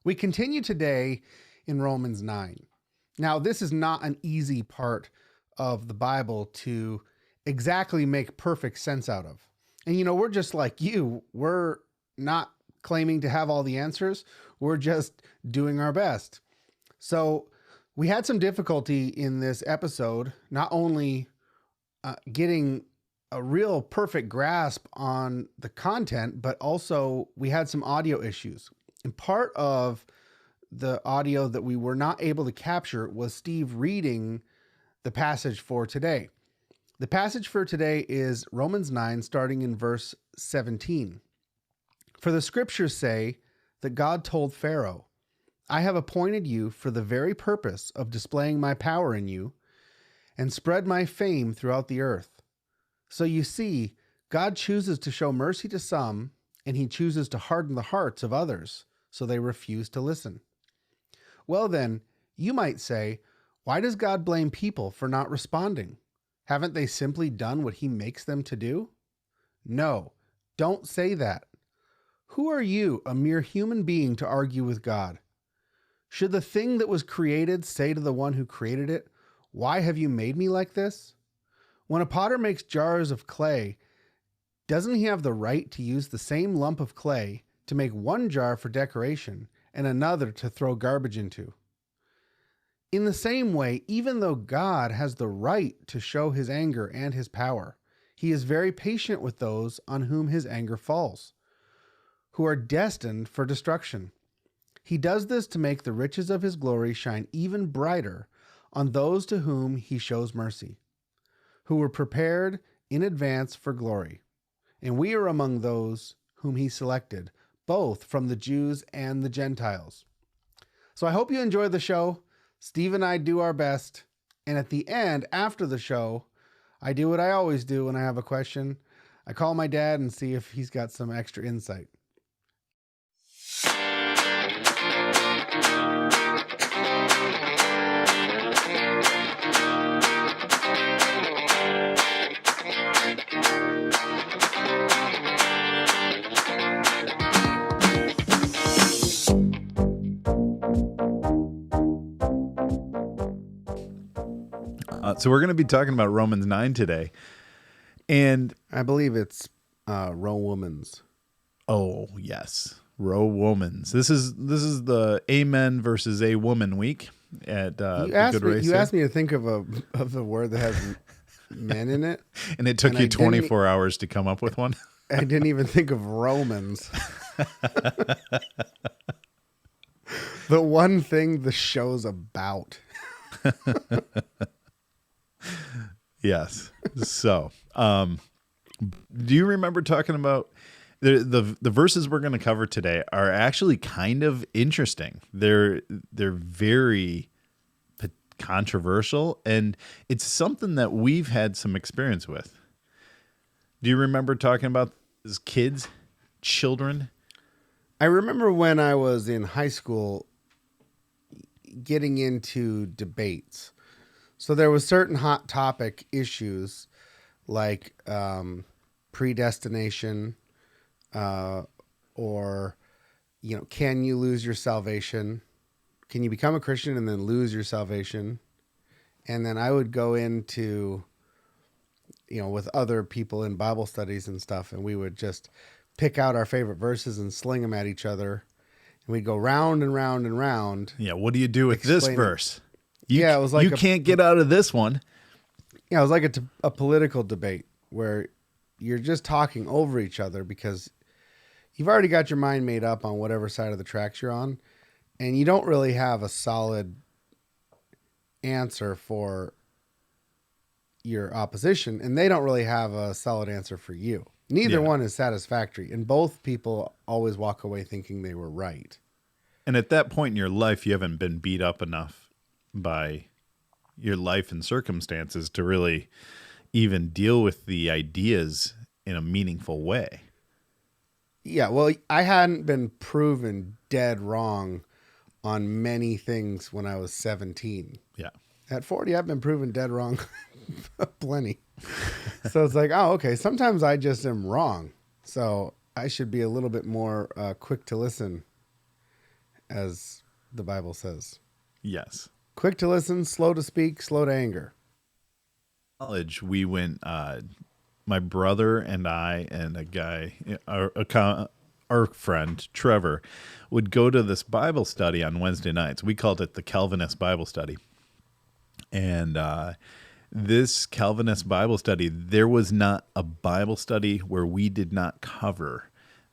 We continue today in Romans 9. Now, this is not an easy part of the Bible to exactly make perfect sense out of. And we're just like you. We're not claiming to have all the answers. We're just doing our best. So we had some difficulty in this episode, not only getting a real perfect grasp on the content, but also we had some audio issues. And part of the audio that we were not able to capture was Steve reading the passage for today. The passage for today is Romans 9, starting in verse 17. For the scriptures say that God told Pharaoh, I have appointed you for the very purpose of displaying my power in you and spread my fame throughout the earth. So you see, God chooses to show mercy to some, and he chooses to harden the hearts of others, so they refuse to listen. Well then, you might say, why does God blame people for not responding? Haven't they simply done what he makes them to do? No, don't say that. Who are you, a mere human being, to argue with God? Should the thing that was created say to the one who created it, why have you made me like this? When a potter makes jars of clay, doesn't he have the right to use the same lump of clay to make one jar for decoration and another to throw garbage into? In the same way, even though God has the right to show his anger and his power, he is very patient with those on whom his anger falls, who are destined for destruction. He does this to make the riches of his glory shine even brighter on those to whom he shows mercy, who were prepared in advance for glory. And we are among those whom he selected, both from the Jews and the Gentiles. So I hope you enjoy the show. Steve and I do our best. And at the end, after the show, I do what I always do when I have a question. I call my dad and see if he's got some extra insight. So we're going to be talking about Romans 9 today. And I believe it's Romans. Oh, yes. Romans. This is the Amen versus a woman week at You Good Race. You asked me to think of a word that has men in it. And it took you 24 hours to come up with one? I didn't even think of Romans. The one thing the show's about. Yes. So, do you remember talking about the verses we're going to cover today are actually kind of interesting. They're very controversial, and it's something that we've had some experience with. Do you remember talking about as kids, children? I remember when I was in high school getting into debates. So there was certain hot topic issues like predestination, or, can you lose your salvation? Can you become a Christian and then lose your salvation? And then I would go into, with other people in Bible studies and stuff, and we would just pick out our favorite verses and sling them at each other. And we'd go round and round and round. Yeah, what do you do with this verse? It was like you can't get out of this one. Yeah, it was like a political debate where you're just talking over each other because you've already got your mind made up on whatever side of the tracks you're on, and you don't really have a solid answer for your opposition, and they don't really have a solid answer for you. Neither one is satisfactory, and both people always walk away thinking they were right. And at that point in your life, you haven't been beat up enough by your life and circumstances to really even deal with the ideas in a meaningful way. Yeah, well, I hadn't been proven dead wrong on many things when I was 17. Yeah. At 40, I've been proven dead wrong plenty. So it's like, oh, okay, sometimes I just am wrong. So I should be a little bit more quick to listen as the Bible says. Yes. Quick to listen, slow to speak, slow to anger. College, we went, my brother and I and a guy, our friend Trevor, would go to this Bible study on Wednesday nights. We called it the Calvinist Bible study. And this Calvinist Bible study, there was not a Bible study where we did not cover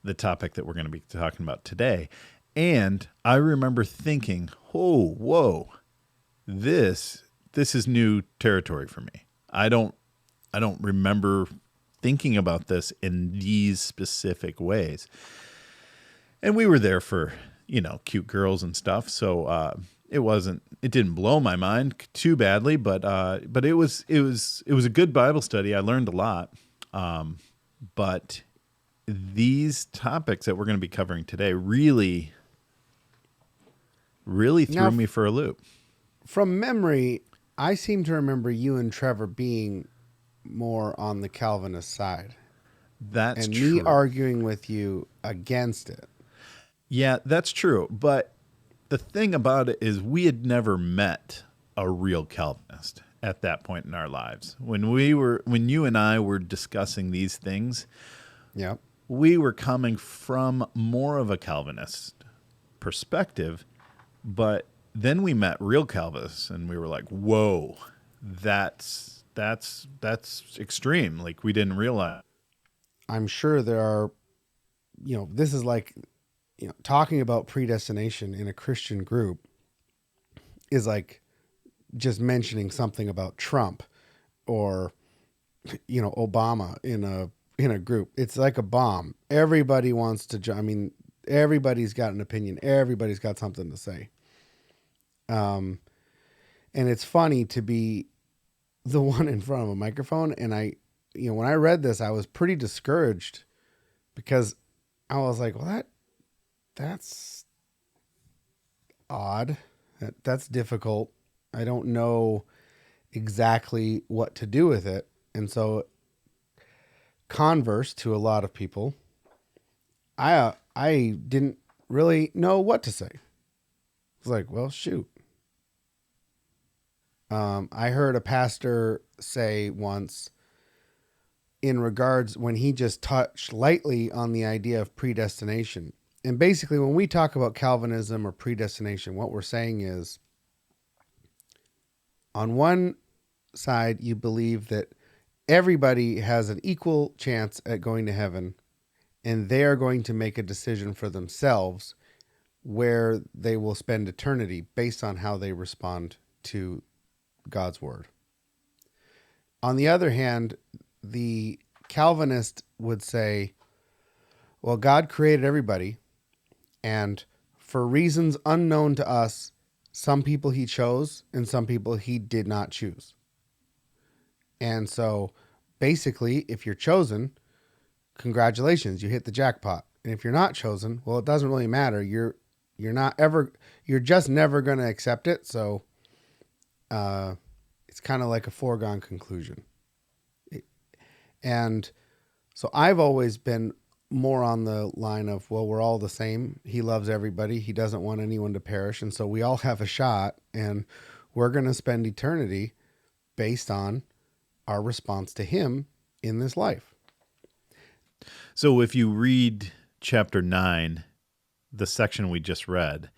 the topic that we're going to be talking about today. And I remember thinking, oh, whoa, this is new territory for me. I don't remember thinking about this in these specific ways. And we were there for, cute girls and stuff. So it didn't blow my mind too badly, but it was a good Bible study. I learned a lot. But these topics that we're going to be covering today really threw me for a loop. From memory, I seem to remember you and Trevor being more on the Calvinist side. That's and true. me arguing with you against it. Yeah, that's true. But the thing about it is we had never met a real Calvinist at that point in our lives. When you and I were discussing these things, Yep. we were coming from more of a Calvinist perspective, but then we met real Calvinists and we were like, whoa, that's extreme. Like, we didn't realize. I'm sure there are, this is like, talking about predestination in a Christian group is like just mentioning something about Trump or, Obama in a group. It's like a bomb. Everybody wants to, everybody's got an opinion. Everybody's got something to say. And it's funny to be the one in front of a microphone. And when I read this, I was pretty discouraged because I was like, well, that's odd. That's difficult. I don't know exactly what to do with it. And so, converse to a lot of people, I didn't really know what to say. I was like, well, shoot. I heard a pastor say once, in regards when he just touched lightly on the idea of predestination. And basically, when we talk about Calvinism or predestination, what we're saying is, on one side, you believe that everybody has an equal chance at going to heaven, and they are going to make a decision for themselves where they will spend eternity based on how they respond to God's word. On the other hand, the Calvinist would say, well, God created everybody, and for reasons unknown to us, some people he chose and some people he did not choose. And so basically, if you're chosen, congratulations, you hit the jackpot. And if you're not chosen, well, it doesn't really matter. You're just never going to accept it. So it's kind of like a foregone conclusion. And so I've always been more on the line of, well, we're all the same. He loves everybody. He doesn't want anyone to perish. And so we all have a shot, and we're going to spend eternity based on our response to him in this life. So if you read chapter 9, the section we just read,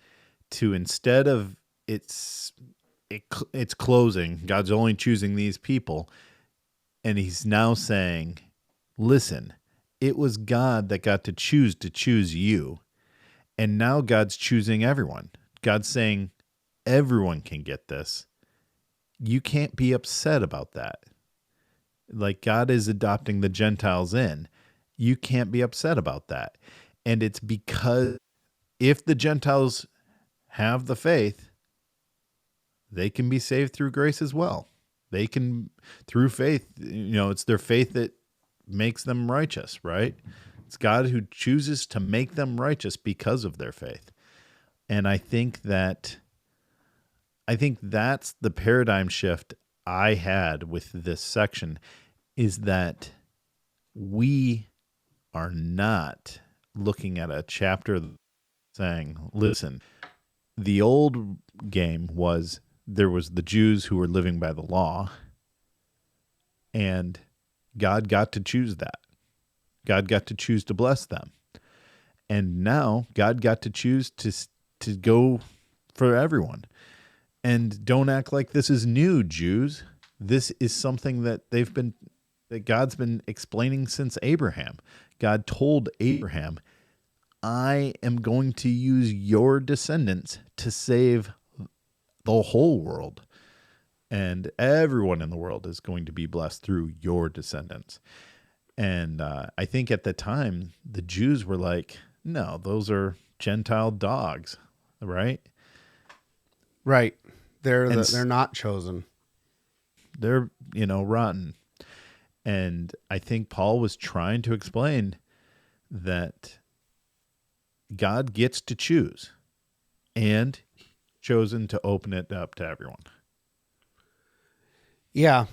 to instead of it's closing, God's only choosing these people, and he's now saying, listen, it was God that got to choose you, and now God's choosing everyone. God's saying, everyone can get this. You can't be upset about that. Like, God is adopting the Gentiles in. You can't be upset about that. And it's because if the Gentiles have the faith, they can be saved through grace as well. They can, through faith, it's their faith that makes them righteous, right? It's God who chooses to make them righteous because of their faith. And I think that's the paradigm shift I had with this section, is that we are not looking at a chapter saying, listen, the old game was there was the Jews who were living by the law, and God got to choose that. God got to choose to bless them. And now God got to choose to go for everyone. And don't act like this is new, Jews. This is something that God's been explaining since Abraham. God told Abraham, I am going to use your descendants to save the whole world. And everyone in the world is going to be blessed through your descendants. And I think at the time, the Jews were like, no, those are Gentile dogs, right? Right. They're not chosen. They're, rotten. And I think Paul was trying to explain that God gets to choose and chosen to open it up to everyone. Yeah,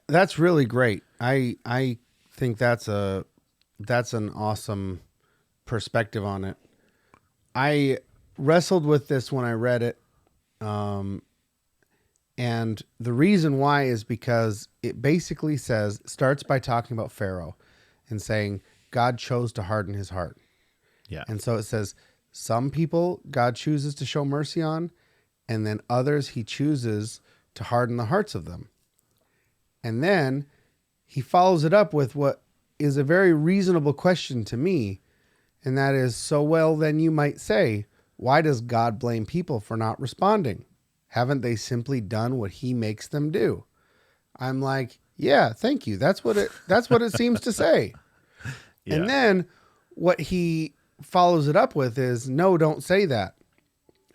that's really great. I think that's an awesome perspective on it. I wrestled with this when I read it. And the reason why is because it basically starts by talking about Pharaoh and saying God chose to harden his heart. Yeah. And so it says some people God chooses to show mercy on, and then others he chooses to harden the hearts of them. And then he follows it up with what is a very reasonable question to me. And that is, so well, then you might say, why does God blame people for not responding? Haven't they simply done what he makes them do? I'm like, yeah, thank you. That's what it seems to say. Yeah. And then what he follows it up with is, no, don't say that.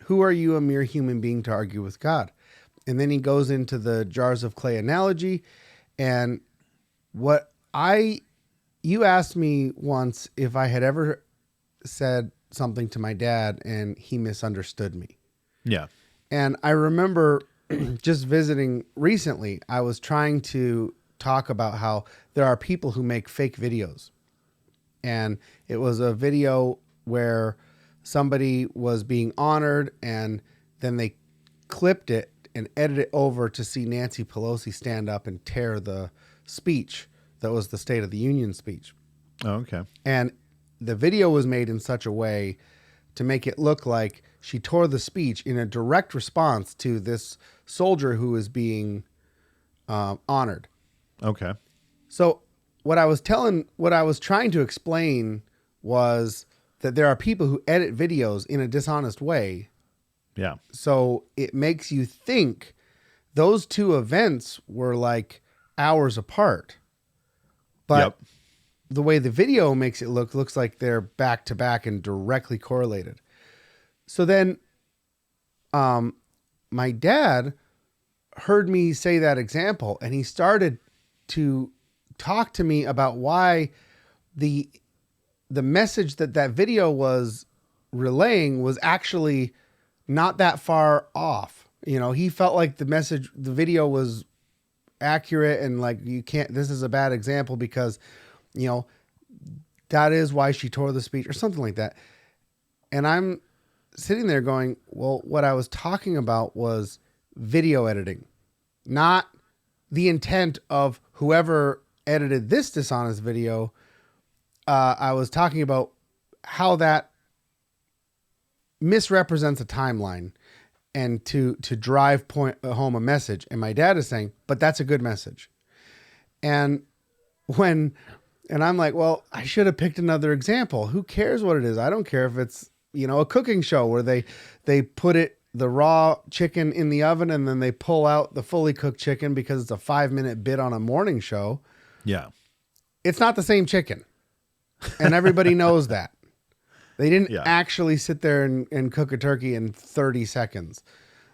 Who are you, a mere human being, to argue with God? And then he goes into the jars of clay analogy. And you asked me once if I had ever said something to my dad and he misunderstood me. Yeah. And I remember just visiting recently, I was trying to talk about how there are people who make fake videos. And it was a video where somebody was being honored and then they clipped it and edit it over to see Nancy Pelosi stand up and tear the speech that was the State of the Union speech. Oh, okay. And the video was made in such a way to make it look like she tore the speech in a direct response to this soldier who is being honored. Okay. So what I was trying to explain was that there are people who edit videos in a dishonest way. Yeah. So it makes you think those two events were like hours apart. But the way the video makes it looks like they're back to back and directly correlated. So then my dad heard me say that example and he started to talk to me about why the message that video was relaying was actually not that far off. He felt like the video was accurate and like, this is a bad example because, that is why she tore the speech or something like that. And I'm sitting there going, well, what I was talking about was video editing, not the intent of whoever edited this dishonest video. I was talking about how that misrepresents a timeline and to drive home a message. And my dad is saying, but that's a good message. And I'm like, well, I should have picked another example. Who cares what it is? I don't care if it's, a cooking show where they put the raw chicken in the oven and then they pull out the fully cooked chicken because it's a 5-minute bit on a morning show. Yeah. It's not the same chicken. And everybody knows that. They didn't actually sit there and cook a turkey in 30 seconds.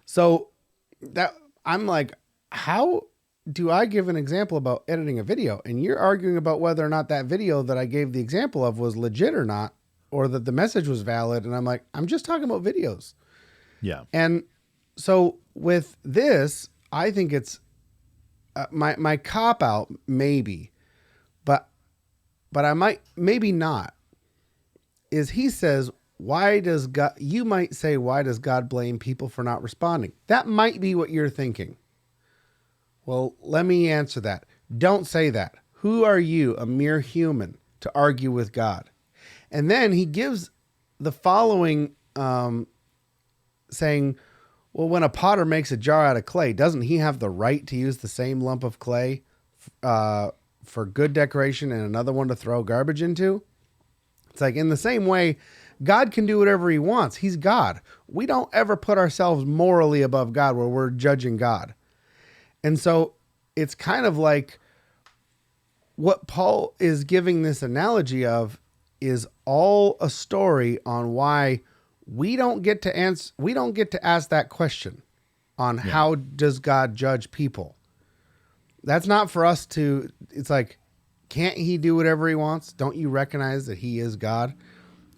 So that I'm like, how do I give an example about editing a video? And you're arguing about whether or not that video that I gave the example of was legit or not, or that the message was valid. And I'm like, I'm just talking about videos. Yeah. And so with this, I think it's my cop out, maybe, but I might, maybe not, is he says, you might say, why does God blame people for not responding? That might be what you're thinking. Well, let me answer that. Don't say that. Who are you, a mere human, to argue with God? And then he gives the following saying, well, when a potter makes a jar out of clay, doesn't he have the right to use the same lump of clay for good decoration and another one to throw garbage into? It's like, in the same way, God can do whatever he wants. He's God. We don't ever put ourselves morally above God where we're judging God. And so it's kind of like what Paul is giving this analogy of is all a story on why we don't get to ask that question on how does God judge people. That's not for us to, it's like, can't he do whatever he wants? Don't you recognize that he is God?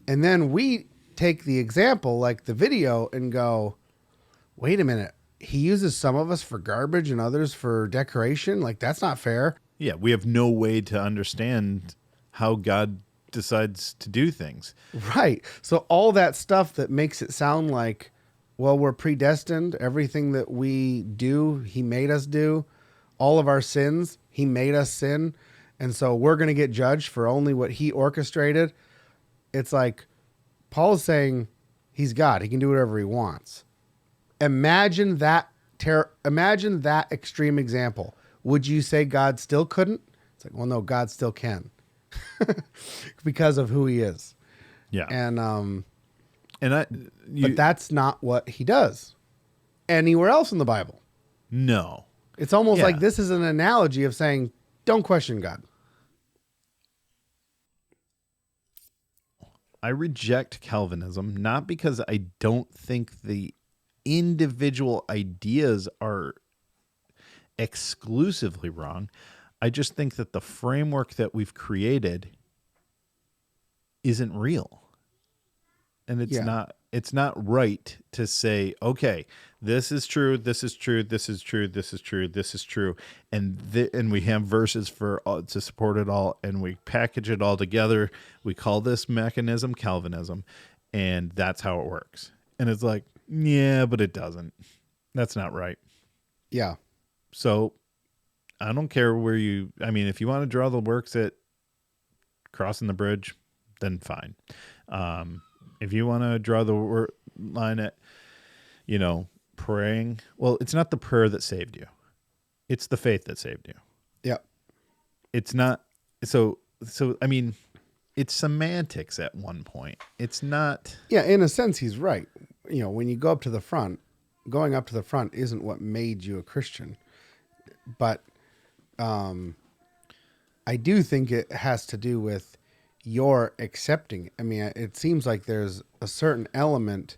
And then we take the example like the video and go, wait a minute. He uses some of us for garbage and others for decoration. Like, that's not fair. Yeah, we have no way to understand how God decides to do things. Right. So all that stuff that makes it sound like, well, we're predestined. Everything that we do, he made us do. All of our sins, he made us sin. And so we're going to get judged for only what he orchestrated. It's like Paul's saying he's God. He can do whatever he wants. Imagine that extreme example. Would you say God still couldn't? It's like, well, no, God still can because of who he is. Yeah. But that's not what he does anywhere else in the Bible. No. It's almost like this is an analogy of saying, don't question God. I reject Calvinism, not because I don't think the individual ideas are exclusively wrong. I just think that the framework that we've created isn't real. And it's not right to say, okay, this is true, this is true, this is true, this is true, this is true, and we have verses for to support it all, and we package it all together. We call this mechanism Calvinism, and that's how it works. And it's like, yeah, but it doesn't. That's not right. Yeah. So I don't care if you want to draw the works at crossing the bridge, then fine. If you want to draw the line at, praying, well, it's not the prayer that saved you. It's the faith that saved you. Yep. It's not. So, it's semantics at one point. It's not. Yeah. In a sense, he's right. When you go up to the front, going up to the front isn't what made you a Christian. But I do think it has to do with your accepting. I mean, it seems like there's a certain element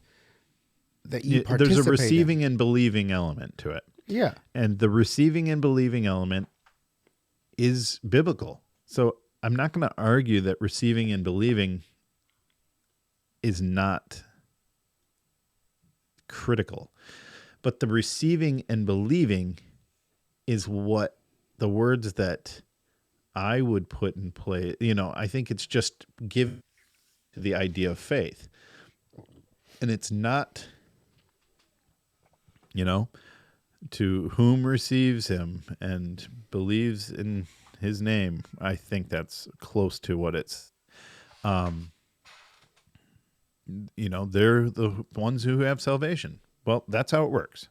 that you participate in. There's a receiving and believing element to it. Yeah. And the receiving and believing element is biblical. So I'm not going to argue that receiving and believing is not critical. But the receiving and believing is what the words that I would put in play. I think it's just give to the idea of faith. And it's not, to whom receives him and believes in his name. I think that's close to what it's, they're the ones who have salvation. Well, that's how it works.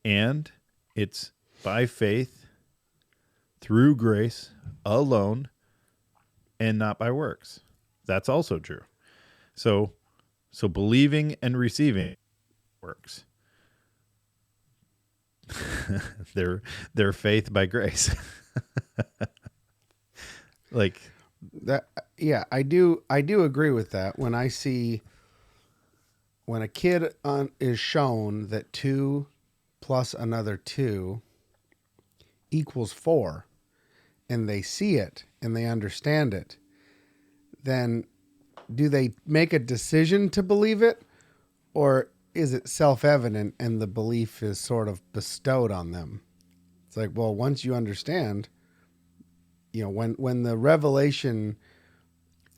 And it's by faith, through grace alone, and not by works. That's also true. So believing and receiving works. Their faith by grace. Like that. Yeah, I do agree with that. When a kid is shown that 2 plus another 2 equals 4, and they see it and they understand it, then do they make a decision to believe it, or is it self-evident and the belief is sort of bestowed on them? It's like, well, once you understand, when the revelation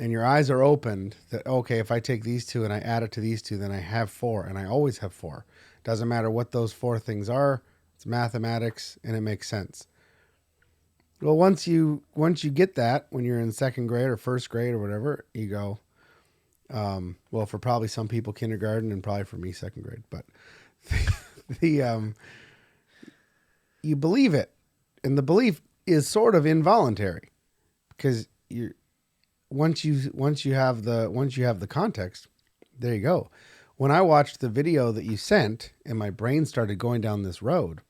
and your eyes are opened that, okay, if I take these two and I add it to these two, then I have four, and I always have four. Doesn't matter what those four things are. It's mathematics, and it makes sense. Well, once you get that, when you're in second grade or first grade or whatever, you go, well, for probably some people kindergarten, and probably for me second grade, but you believe it, and the belief is sort of involuntary because once you have the context, there you go. When I watched the video that you sent and my brain started going down this road,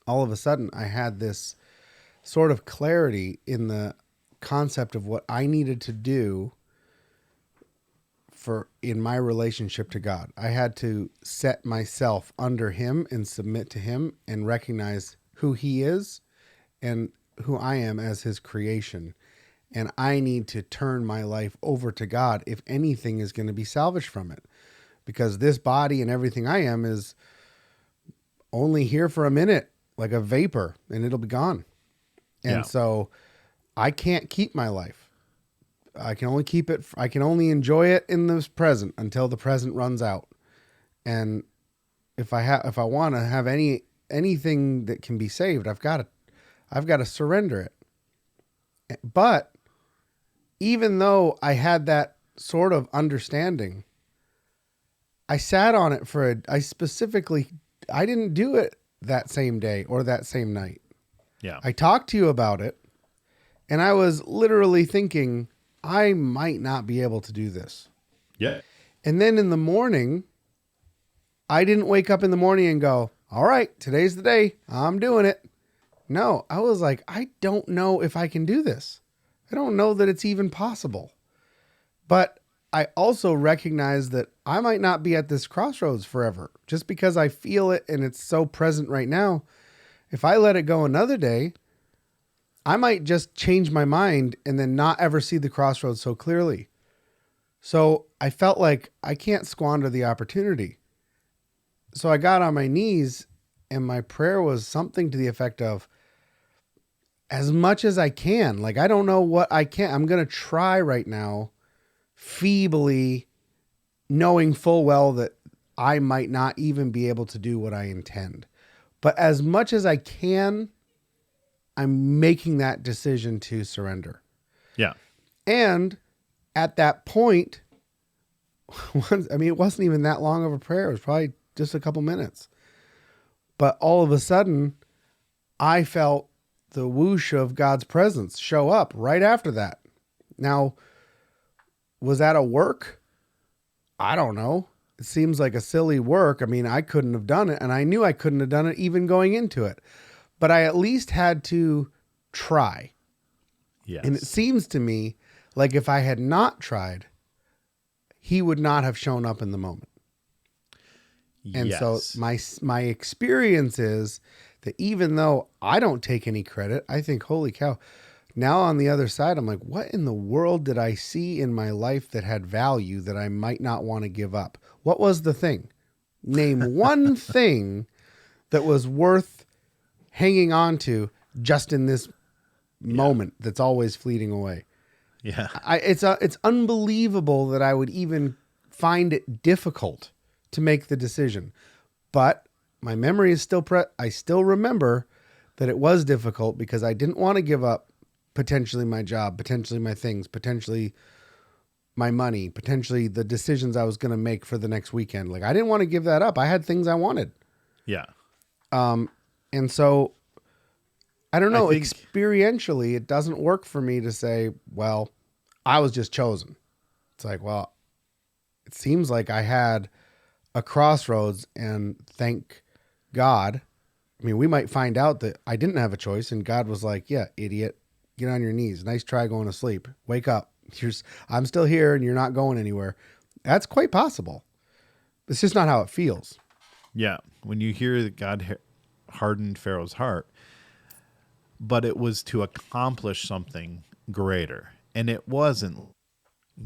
all of a sudden I had this sort of clarity in the concept of what I needed to do in my relationship to God. I had to set myself under him and submit to him and recognize who he is and who I am as his creation. And I need to turn my life over to God if anything is going to be salvaged from it. Because this body and everything I am is only here for a minute, like a vapor, and it'll be gone. And so I can't keep my life. I can only enjoy it in this present until the present runs out. And if I want to have anything that can be saved, I've got to surrender it. But even though I had that sort of understanding, I sat on it I didn't do it that same day or that same night. Yeah. I talked to you about it, and I was literally thinking, I might not be able to do this. Yeah. And then in the morning, I didn't wake up in the morning and go, all right, today's the day. I'm doing it. No, I was like, I don't know if I can do this. I don't know that it's even possible. But I also recognize that I might not be at this crossroads forever. Just because I feel it and it's so present right now, if I let it go another day, I might just change my mind and then not ever see the crossroads so clearly. So I felt like I can't squander the opportunity. So I got on my knees, and my prayer was something to the effect of, as much as I can, like, I don't know what I can. I'm going to try right now, feebly, knowing full well that I might not even be able to do what I intend. But as much as I can, I'm making that decision to surrender. Yeah. And at that point, it wasn't even that long of a prayer. It was probably just a couple minutes. But all of a sudden, I felt the whoosh of God's presence show up right after that. Now, was that a work? I don't know. It seems like a silly work. I mean, I couldn't have done it, and I knew I couldn't have done it even going into it. But I at least had to try. Yes. And it seems to me like if I had not tried, he would not have shown up in the moment. And so my experience is that even though I don't take any credit, I think, holy cow, now on the other side, I'm like, what in the world did I see in my life that had value that I might not want to give up? What was the thing? Name one thing that was worth hanging on to just in this moment that's always fleeting away. Yeah. It's unbelievable that I would even find it difficult to make the decision. But my memory is still I still remember that it was difficult because I didn't want to give up potentially my job, potentially my things, potentially my money, potentially the decisions I was going to make for the next weekend. Like, I didn't want to give that up. I had things I wanted. Yeah. And so I don't know, experientially, it doesn't work for me to say, well, I was just chosen. It's like, well, it seems like I had a crossroads, and thank God. I mean, we might find out that I didn't have a choice, and God was like, yeah, idiot, get on your knees. Nice try going to sleep. Wake up. I'm still here and you're not going anywhere. That's quite possible. It's just not how it feels. Yeah. When you hear that God hardened Pharaoh's heart, but it was to accomplish something greater. And it wasn't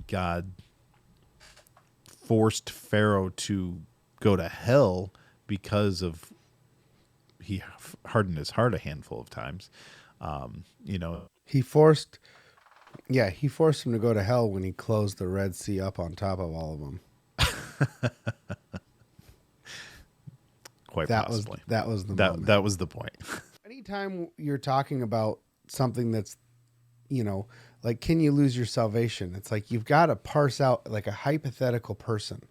God forced Pharaoh to go to hell because of he hardened his heart a handful of times. He forced Yeah, he forced him to go to hell when he closed the Red Sea up on top of all of them. Quite That was possibly. that was the moment. That was the point. Anytime you're talking about something that's, like, can you lose your salvation? It's like you've got to parse out like a hypothetical person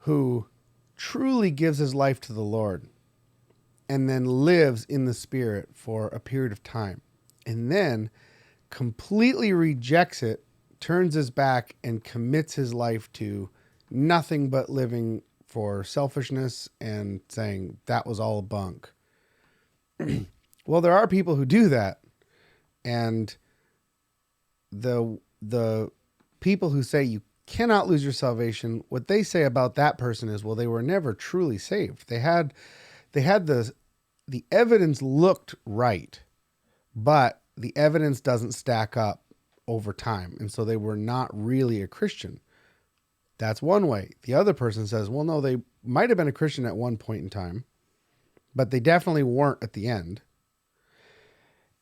who truly gives his life to the Lord and then lives in the Spirit for a period of time and then completely rejects it, turns his back, and commits his life to nothing but living for selfishness and saying that was all bunk. Well, there are people who do that, and the people who say you cannot lose your salvation, what they say about that person is, well, they were never truly saved. They had the evidence looked right, but the evidence doesn't stack up over time, and so they were not really a Christian. That's one way. The other person says, well, no, they might have been a Christian at one point in time, but they definitely weren't at the end.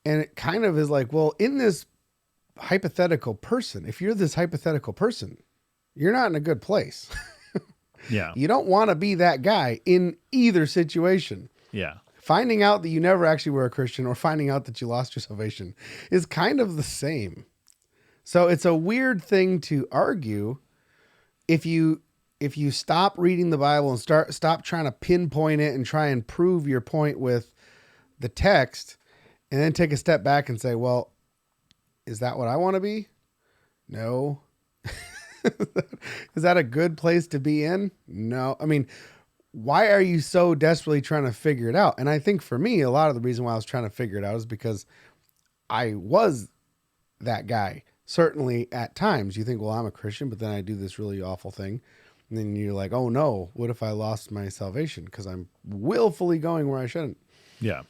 And it kind of is like, well, in this hypothetical person, if you're this hypothetical person, you're not in a good place. Yeah. You don't want to be that guy in either situation. Yeah. Finding out that you never actually were a Christian or finding out that you lost your salvation is kind of the same. So it's a weird thing to argue if you stop reading the Bible and stop trying to pinpoint it and try and prove your point with the text, and then take a step back and say, well, is that what I want to be? No. Is that a good place to be in? No. I mean, why are you so desperately trying to figure it out? And I think for me, a lot of the reason why I was trying to figure it out is because I was that guy. Certainly at times you think, well, I'm a Christian, but then I do this really awful thing. And then you're like, oh no, what if I lost my salvation? Because I'm willfully going where I shouldn't. Yeah.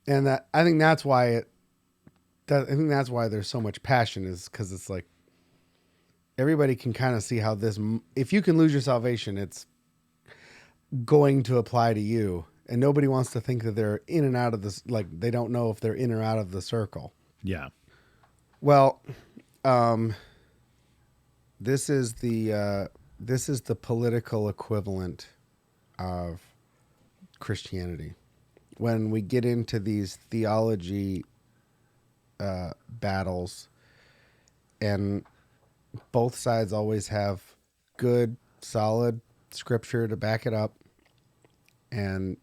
And I think that's why I think that's why there's so much passion, is because it's like everybody can kind of see how this, if you can lose your salvation, it's going to apply to you. And nobody wants to think that they're in and out of this. Like they don't know if they're in or out of the circle. Yeah. Well, this is the political equivalent of Christianity. When we get into these theology battles, and both sides always have good, solid scripture to back it up, and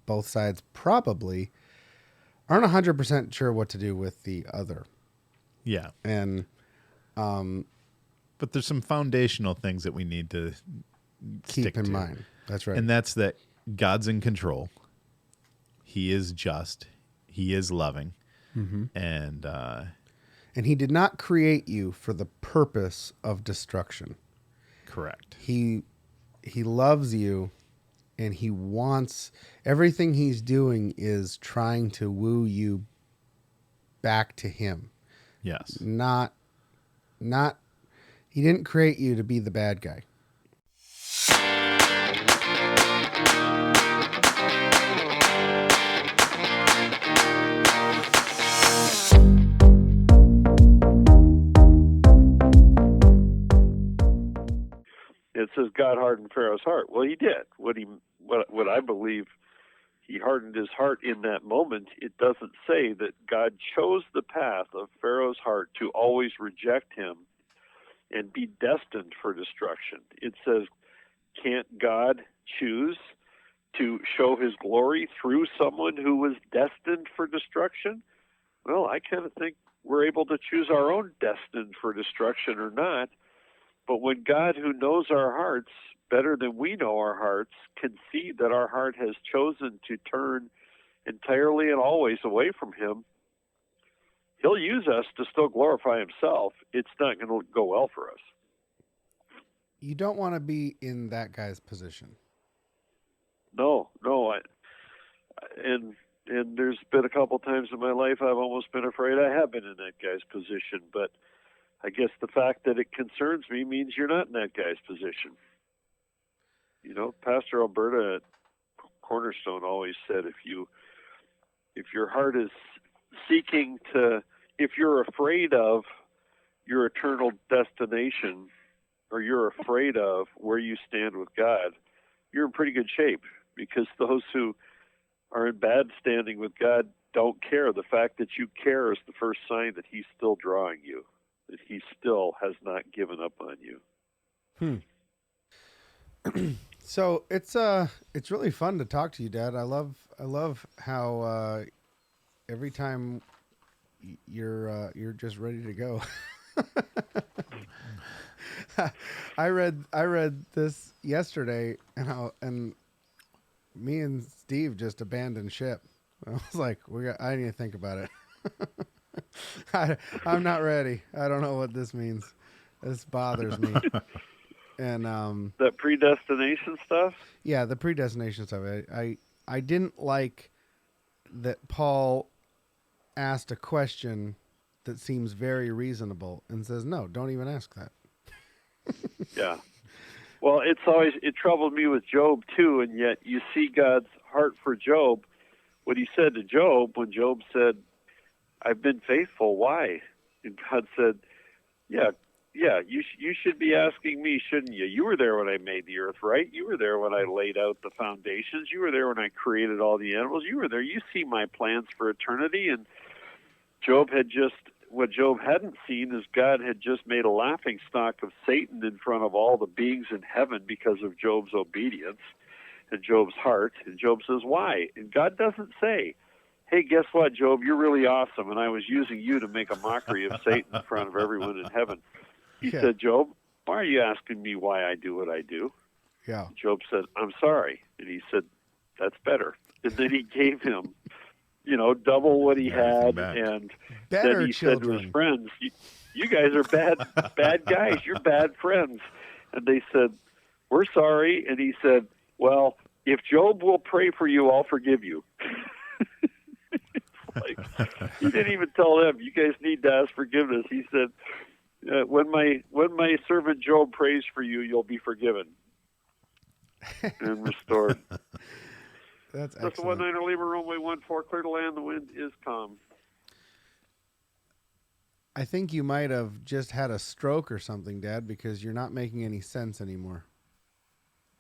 both sides probably aren't 100% sure what to do with the other. Yeah. And but there's some foundational things that we need to keep in mind. That's right. And that's that God's in control. He is just. He is loving. Mm-hmm. And he did not create you for the purpose of destruction. Correct. He loves you, and he wants, everything he's doing is trying to woo you back to him. Yes. Not he didn't create you to be the bad guy. It says God hardened Pharaoh's heart. Well, he did. What I believe, he hardened his heart in that moment. It doesn't say that God chose the path of Pharaoh's heart to always reject him and be destined for destruction. It says, can't God choose to show his glory through someone who was destined for destruction? Well, I kind of think we're able to choose our own destined for destruction or not. But when God, who knows our hearts better than we know our hearts, can see that our heart has chosen to turn entirely and always away from him, he'll use us to still glorify himself. It's not going to go well for us. You don't want to be in that guy's position. No. And there's been a couple times in my life I've almost been afraid I have been in that guy's position. But I guess the fact that it concerns me means you're not in that guy's position. You know, Pastor Alberta at Cornerstone always said, if your heart is seeking to, if you're afraid of your eternal destination, or you're afraid of where you stand with God, you're in pretty good shape, because those who are in bad standing with God don't care. The fact that you care is the first sign that he's still drawing you, that he still has not given up on you. So it's really fun to talk to you, Dad. I love how every time you're just ready to go. I read this yesterday, and me and Steve just abandoned ship. I was like, I need to think about it. I'm not ready. I don't know what this means. This bothers me. And that predestination stuff. Yeah, the predestination stuff. I didn't like that Paul asked a question that seems very reasonable and says, no, don't even ask that. Yeah. Well, it troubled me with Job too, and yet you see God's heart for Job. What he said to Job when Job said, I've been faithful, why? And God said, yeah, you should be asking me, shouldn't you? You were there when I made the earth, right? You were there when I laid out the foundations. You were there when I created all the animals. You were there. You see my plans for eternity. And what Job hadn't seen is God had just made a laughing stock of Satan in front of all the beings in heaven because of Job's obedience and Job's heart. And Job says, why? And God doesn't say, hey, guess what, Job? You're really awesome, and I was using you to make a mockery of Satan in front of everyone in heaven. He said, Job, why are you asking me why I do what I do? Yeah. Job said, I'm sorry. And he said, that's better. And then he gave him, double what he had. And better then he children. said to his friends, you guys are bad guys. You're bad friends. And they said, we're sorry. And he said, well, if Job will pray for you, I'll forgive you. He didn't even tell them, you guys need to ask forgiveness. He said, when my servant Job prays for you, you'll be forgiven and restored. That's the excellent. 1-9 Lima runway 14, clear to land. The wind is calm. I think you might have just had a stroke or something, Dad, because you're not making any sense anymore.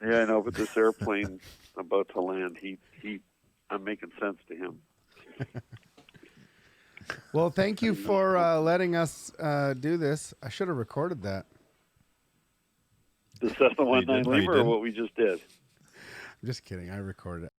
Yeah, I know, but this airplane about to land, I'm making sense to him. Well, thank you for letting us do this. I should have recorded that. Is that the 1-9 Lima or what we just did? I'm just kidding. I recorded it.